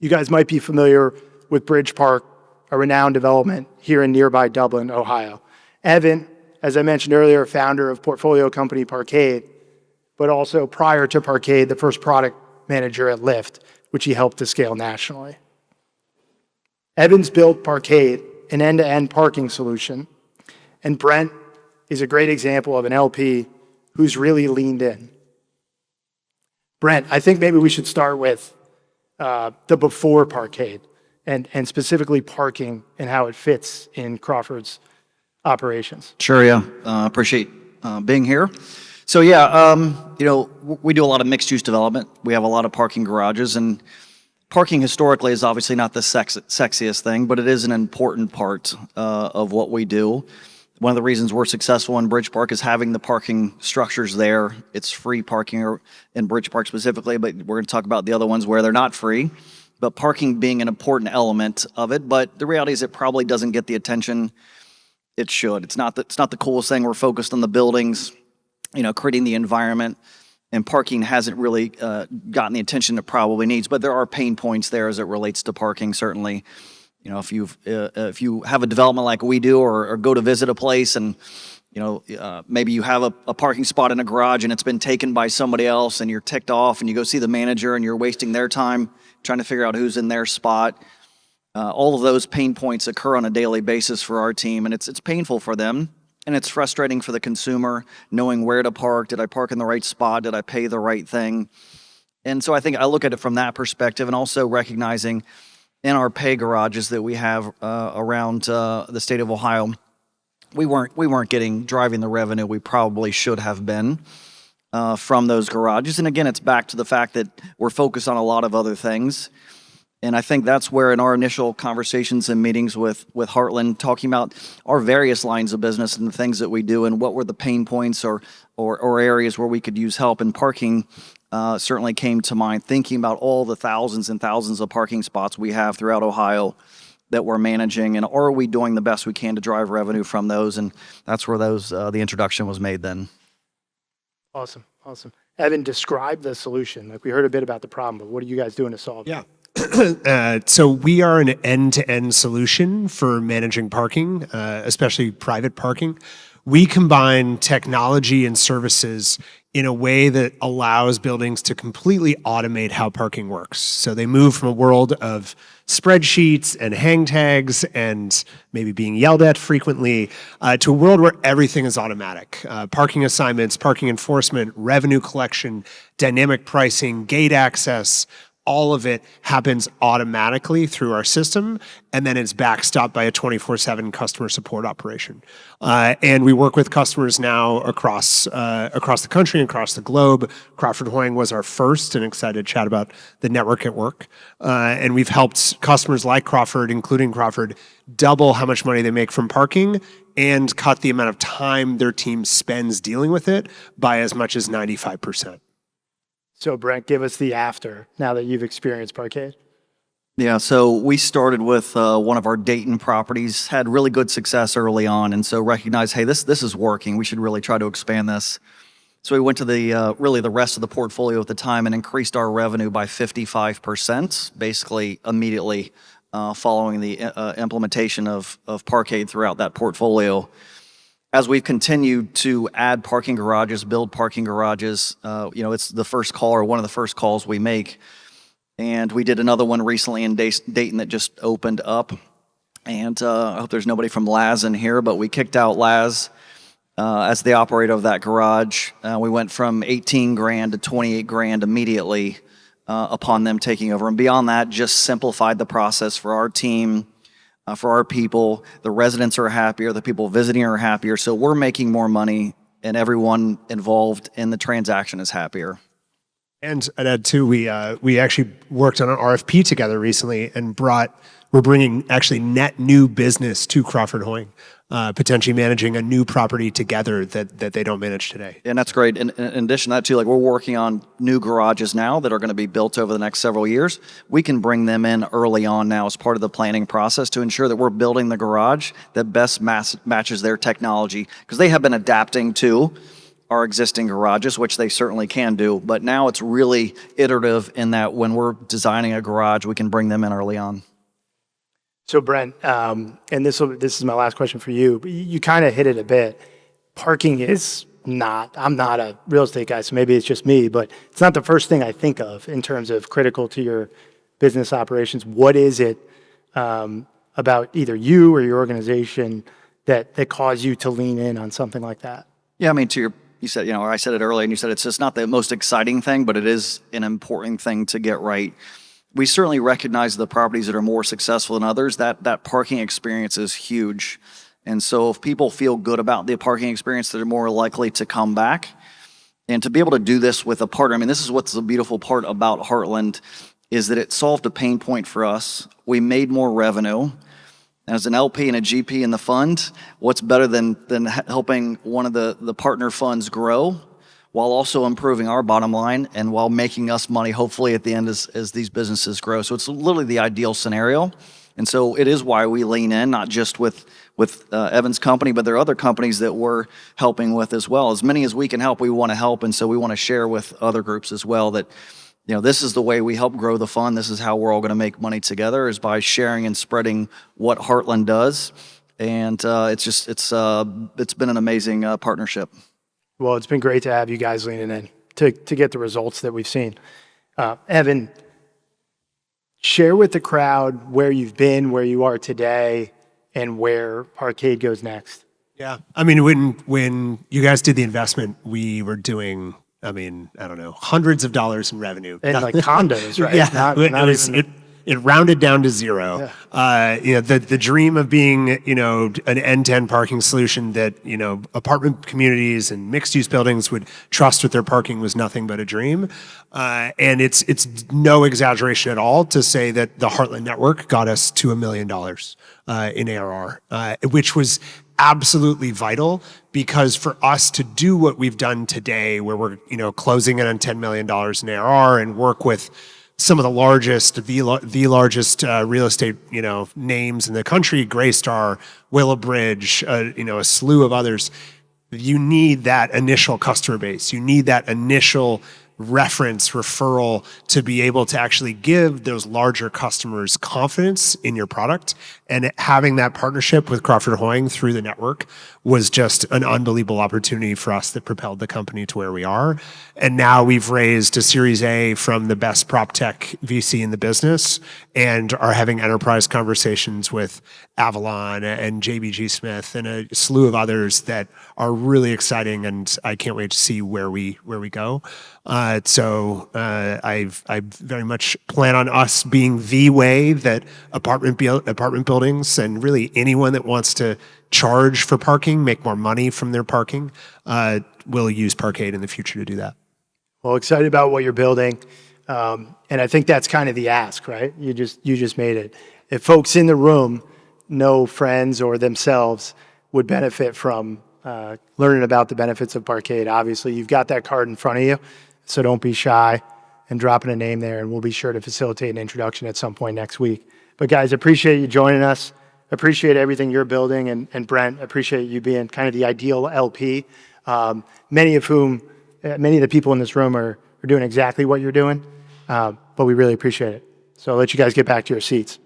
You guys might be familiar with Bridge Park, a renowned development here in nearby Dublin, Ohio. Evan, as I mentioned earlier, founder of portfolio company Parkade, but also prior to Parkade, the first product manager at Lyft, which he helped to scale nationally. Evan's built Parkade, an end-to-end parking solution, and Brent is a great example of an LP who's really leaned in. Brent, I think maybe we should start with the before Parkade and specifically parking and how it fits in Crawford's operations. Sure, yeah. Appreciate being here. So yeah, we do a lot of mixed-use development. We have a lot of parking garages, and parking historically is obviously not the sexiest thing, but it is an important part of what we do. One of the reasons we're successful in Bridge Park is having the parking structures there. It's free parking in Bridge Park specifically, but we're going to talk about the other ones where they're not free. But parking being an important element of it, but the reality is it probably doesn't get the attention it should. It's not the coolest thing. We're focused on the buildings, creating the environment, and parking hasn't really gotten the attention it probably needs. But there are pain points there as it relates to parking, certainly. If you have a development like we do, or go to visit a place, and maybe you have a parking spot in a garage and it's been taken by somebody else, and you're ticked off, and you go see the manager and you're wasting their time trying to figure out who's in their spot. All of those pain points occur on a daily basis for our team, and it's painful for them, and it's frustrating for the consumer knowing where to park. Did I park in the right spot? Did I pay the right thing? And so I think I look at it from that perspective, and also recognizing in our pay garages that we have around the state of Ohio, we weren't driving the revenue we probably should have been from those garages. And again, it's back to the fact that we're focused on a lot of other things. And I think that's where in our initial conversations and meetings with Heartland, talking about our various lines of business and the things that we do and what were the pain points or areas where we could use help in parking, certainly came to mind, thinking about all the thousands and thousands of parking spots we have throughout Ohio that we're managing, and are we doing the best we can to drive revenue from those? And that's where the introduction was made then. Awesome. Evan, describe the solution. Like, we heard a bit about the problem, but what are you guys doing to solve it? Yeah. So we are an end-to-end solution for managing parking, especially private parking. We combine technology and services in a way that allows buildings to completely automate how parking works. So they move from a world of spreadsheets and hang tags and maybe being yelled at frequently to a world where everything is automatic. Parking assignments, parking enforcement, revenue collection, dynamic pricing, gate access, all of it happens automatically through our system, and then it's backstopped by a 24/7 customer support operation. And we work with customers now across the country and across the globe. Crawford Hoying was our first, and excited to chat about the network at work. And we've helped customers like Crawford, including Crawford, double how much money they make from parking and cut the amount of time their team spends dealing with it by as much as 95%. So Brent, give us the after, now that you've experienced Parkade. Yeah, so we started with one of our Dayton properties, had really good success early on, and so recognized, hey, this is working. We should really try to expand this. So we went to the rest of the portfolio at the time and increased our revenue by 55%, basically immediately following the implementation of Parkade throughout that portfolio. As we've continued to add parking garages, build parking garages, it's the first call, or one of the first calls we make. And we did another one recently in Dayton that just opened up. And I hope there's nobody from LAZ in here, but we kicked out LAZ as the operator of that garage. We went from 18 grand to 28 grand immediately upon them taking over. And beyond that, just simplified the process for our team, for our people. The residents are happier, the people visiting are happier, so we're making more money, and everyone involved in the transaction is happier. And I'd add too, we actually worked on an RFP together recently and we're bringing actually net new business to Crawford Hoying, potentially managing a new property together that they don't manage today. And that's great. In addition to that too, like, we're working on new garages now that are going to be built over the next several years. We can bring them in early on now as part of the planning process to ensure that we're building the garage that best matches their technology, because they have been adapting to our existing garages, which they certainly can do. But now it's really iterative in that when we're designing a garage, we can bring them in early on. So Brent, and this is my last question for you. You kind of hit it a bit. Parking is not, I'm not a real estate guy, so maybe it's just me, but it's not the first thing I think of in terms of critical to your business operations. What is it about either you or your organization that caused you to lean in on something like that? Yeah, I mean, you said, or I said it earlier, and you said it's just not the most exciting thing, but it is an important thing to get right. We certainly recognize the properties that are more successful than others. That parking experience is huge. And so if people feel good about the parking experience, they're more likely to come back. And to be able to do this with a partner, I mean, this is what's the beautiful part about Heartland, is that it solved a pain point for us. We made more revenue. As an LP and a GP in the fund, what's better than helping one of the partner funds grow while also improving our bottom line and while making us money, hopefully at the end as these businesses grow. So it's literally the ideal scenario. And so it is why we lean in, not just with Evan's company, but there are other companies that we're helping with as well. As many as we can help, we want to help. And so we want to share with other groups as well that, this is the way we help grow the fund. This is how we're all going to make money together, is by sharing and spreading what Heartland does. And it's been an amazing partnership. Well, it's been great to have you guys leaning in to get the results that we've seen. Evan, share with the crowd where you've been, where you are today, and where Parkade goes next. Yeah. I mean, when you guys did the investment, we were doing, I don't know, hundreds of dollars in revenue. And like condos, right? Yeah. It rounded down to zero. Yeah. The dream of being, an end-to-end parking solution that, apartment communities and mixed-use buildings would trust with their parking was nothing but a dream. And it's no exaggeration at all to say that the Heartland network got us to $1 million in ARR, which was absolutely vital, because for us to do what we've done today, where we're, closing in on $10 million in ARR and work with some of the largest, the largest real estate, names in the country, Greystar, Willowbridge, a slew of others. You need that initial customer base. You need that initial reference referral to be able to actually give those larger customers confidence in your product. And having that partnership with Crawford Hoying through the network was just an unbelievable opportunity for us that propelled the company to where we are. And now we've raised a Series A from the best PropTech VC in the business and are having enterprise conversations with Avalon and JBG Smith and a slew of others that are really exciting, and I can't wait to see where we go. So I very much plan on us being the way that apartment buildings and really anyone that wants to charge for parking, make more money from their parking, will use Parkade in the future to do that. Well, excited about what you're building. And I think that's kind of the ask, right? You just made it. If folks in the room know friends or themselves would benefit from learning about the benefits of Parkade, obviously you've got that card in front of you, so don't be shy and dropping a name there, and we'll be sure to facilitate an introduction at some point next week. But guys, appreciate you joining us. Appreciate everything you're building, and Brent, appreciate you being kind of the ideal LP. Many of the people in this room are doing exactly what you're doing, but we really appreciate it. So I'll let you guys get back to your seats.